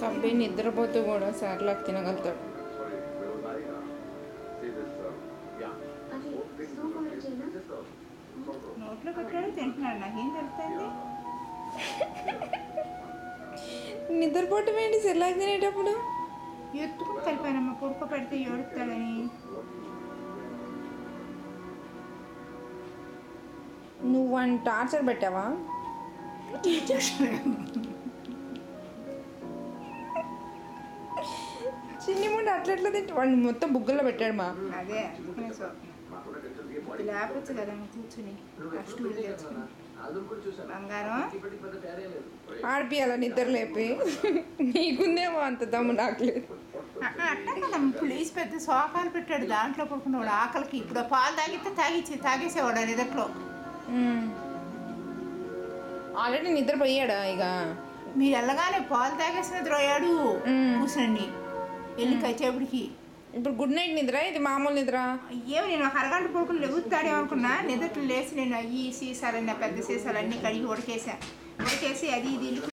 కబ్బి నిద్రపోతూ కూడా సార్లాక్ తినగలుగుతాడు. నోట్లో పెట్టాడు తింటున్నాడు, నాకేం తెలుస్తుంది. నిద్రపోవటం ఏంటి సెర్లాక్ తినేటప్పుడు? ఎత్తుకుని కలిపానమ్మ, పొడుపు పెడితే ఏడుస్తాడని. నువ్వు వాడిని టార్చర్ పెట్టావా? చిన్ని ముందు అట్లా తింటే వాడిని మొత్తం బుగ్గల్లో పెట్టాడు మా. అదే అందుకనే లేపచ్చు కదా కూర్చుని స్టూల్ తెచ్చుకుని. బంగారం ఆడిపియాల నిద్ర లేపి. నీకుందేమో అంత దమ్ము, నాకు లేదు. అట్లా కదా ప్లీజ్ పెద్ద సోకాలు పెట్టాడు, దాంట్లో పడుకునేవాడు ఆకలికి. ఇప్పుడు పాలు తాగేసేవాడు నిద్రలో. ఆల్రెడీ నిద్రపోయాడా ఇక? మీరు వెళ్ళగానే పాలు తాగేసి నిద్రపోయాడు కూర్చోండి వెళ్ళి కచ్చేపటికి. ఇప్పుడు గుడ్ నైట్ నిద్ర, ఇది మామూలు నిద్ర. ఏమో నేను అరగంట పడుకుని లెగుతాడేమనుకున్నా. నిద్రలు లేచి నేను అయ్యి సీసాలన్నీ పెద్ద సీసాలన్నీ కడిగి ఉడకేసి అది ఇది ఇల్లు